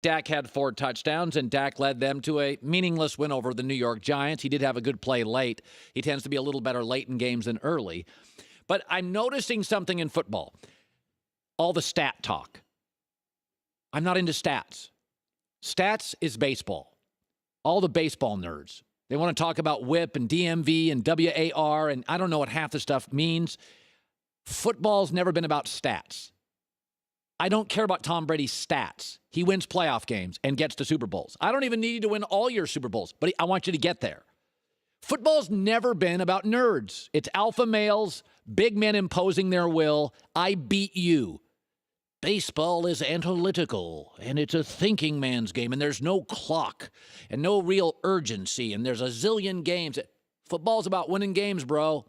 Dak had 4 touchdowns, and Dak led them to a meaningless win over the New York Giants. He did have a good play late. He tends to be a little better late in games than early. But I'm noticing something in football. All the stat talk. I'm not into stats. Stats is baseball. All the baseball nerds. They want to talk about whip and DMV and WAR, and I don't know what half the stuff means. Football's never been about stats. I don't care about Tom Brady's stats. He wins playoff games and gets to Super Bowls. I don't even need you to win all your Super Bowls, but I want you to get there. Football's never been about nerds. It's alpha males, big men imposing their will. I beat you. Baseball is analytical, and it's a thinking man's game, and there's no clock and no real urgency, and there's a zillion games. Football's about winning games, bro.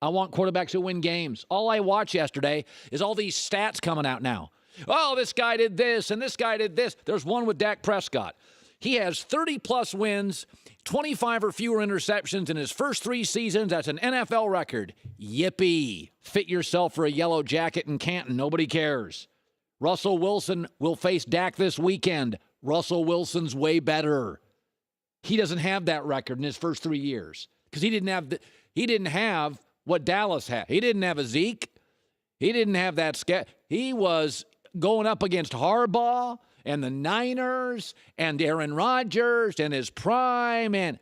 I want quarterbacks who win games. All I watched yesterday is all these stats coming out now. Oh, this guy did this, and this guy did this. There's one with Dak Prescott. He has 30-plus wins, 25 or fewer interceptions in his first 3 seasons. That's an NFL record. Yippee. Fit yourself for a yellow jacket in Canton. Nobody cares. Russell Wilson will face Dak this weekend. Russell Wilson's way better. He doesn't have that record in his first 3 years because he didn't have what Dallas had. He didn't have a Zeke. He didn't have that sketch. He was going up against Harbaugh and the Niners and Aaron Rodgers and his prime. And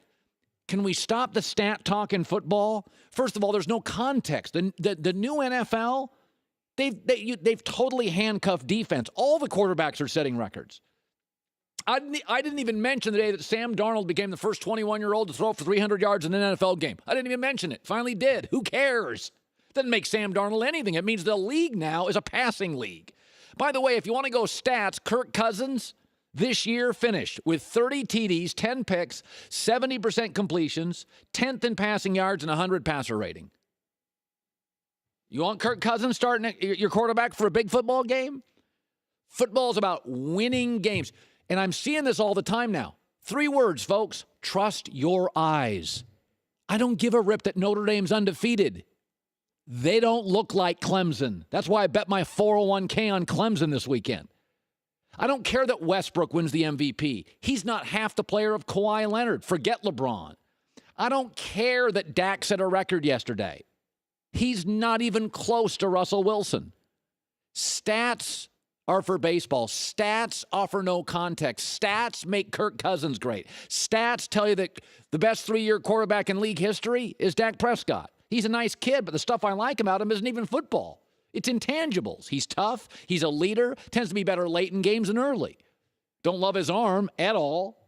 can we stop the stat talk in football? First of all, there's no context. The new NFL, they've totally handcuffed defense. All the quarterbacks are setting records. I didn't even mention the day that Sam Darnold became the first 21-year-old to throw for 300 yards in an NFL game. I didn't even mention it. Finally did. Who cares? Doesn't make Sam Darnold anything. It means the league now is a passing league. By the way, if you want to go stats, Kirk Cousins this year finished with 30 TDs, 10 picks, 70% completions, 10th in passing yards, and 100 passer rating. You want Kirk Cousins starting your quarterback for a big football game? Football's about winning games. And I'm seeing this all the time now. 3 words, folks. Trust your eyes. I don't give a rip that Notre Dame's undefeated. They don't look like Clemson. That's why I bet my 401k on Clemson this weekend. I don't care that Westbrook wins the MVP. He's not half the player of Kawhi Leonard. Forget LeBron. I don't care that Dak set a record yesterday. He's not even close to Russell Wilson. Stats are for baseball. Stats offer no context. Stats make Kirk Cousins great. Stats tell you that the best 3-year quarterback in league history is Dak Prescott. He's a nice kid, but the stuff I like about him isn't even football. It's intangibles. He's tough. He's a leader. Tends to be better late in games than early. Don't love his arm at all.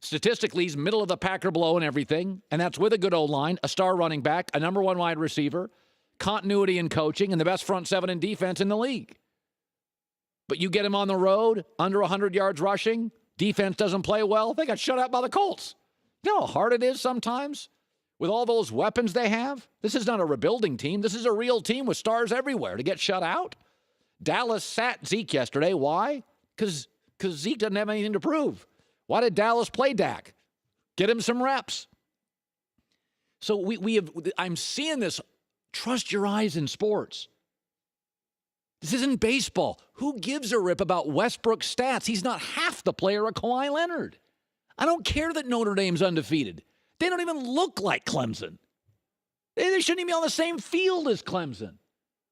Statistically, he's middle of the pack or below and everything, and that's with a good O-line, a star running back, a number 1 wide receiver, continuity in coaching, and the best front 7 in defense in the league. But you get him on the road, under 100 yards rushing, defense doesn't play well, they got shut out by the Colts. You know how hard it is sometimes with all those weapons they have? This is not a rebuilding team. This is a real team with stars everywhere to get shut out. Dallas sat Zeke yesterday. Why? Because Zeke doesn't have anything to prove. Why did Dallas play Dak? Get him some reps. So I'm seeing this. Trust your eyes in sports. This isn't baseball. Who gives a rip about Westbrook's stats? He's not half the player of Kawhi Leonard. I don't care that Notre Dame's undefeated. They don't even look like Clemson. They shouldn't even be on the same field as Clemson.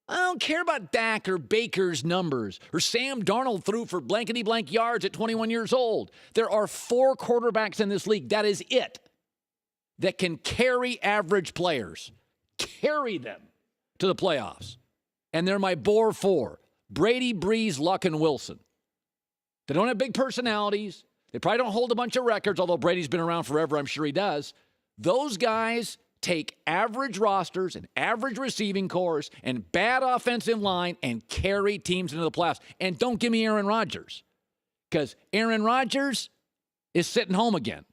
I don't care about Dak or Baker's numbers or Sam Darnold threw for blankety-blank yards at 21 years old. There are 4 quarterbacks in this league, that is it, that can carry average players, carry them to the playoffs. And they're my Bohr 4, Brady, Breeze, Luck, and Wilson. They don't have big personalities. They probably don't hold a bunch of records, although Brady's been around forever. I'm sure he does. Those guys take average rosters and average receiving cores and bad offensive line and carry teams into the playoffs. And don't give me Aaron Rodgers, because Aaron Rodgers is sitting home again.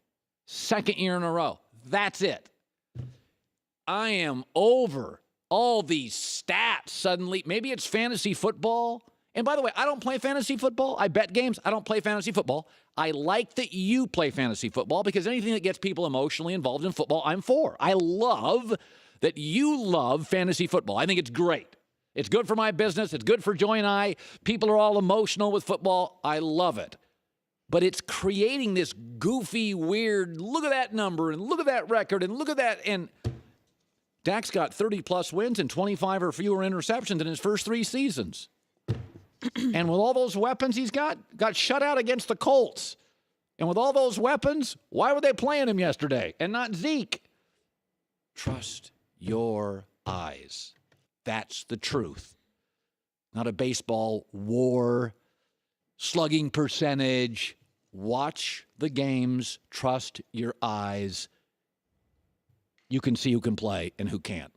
2nd year in a row. That's it. I am over all these stats suddenly. Maybe it's fantasy football. And by the way, I don't play fantasy football. I bet games. I don't play fantasy football. I like that you play fantasy football because anything that gets people emotionally involved in football, I'm for. I love that you love fantasy football. I think it's great. It's good for my business. It's good for Joy and I. People are all emotional with football. I love it. But it's creating this goofy, weird, look at that number and look at that record and look at that. And Dak's got 30-plus wins and 25 or fewer interceptions in his first 3 seasons. And with all those weapons he's got shut out against the Colts. And with all those weapons, why were they playing him yesterday and not Zeke? Trust your eyes. That's the truth. Not a baseball war, slugging percentage. Watch the games. Trust your eyes. You can see who can play and who can't.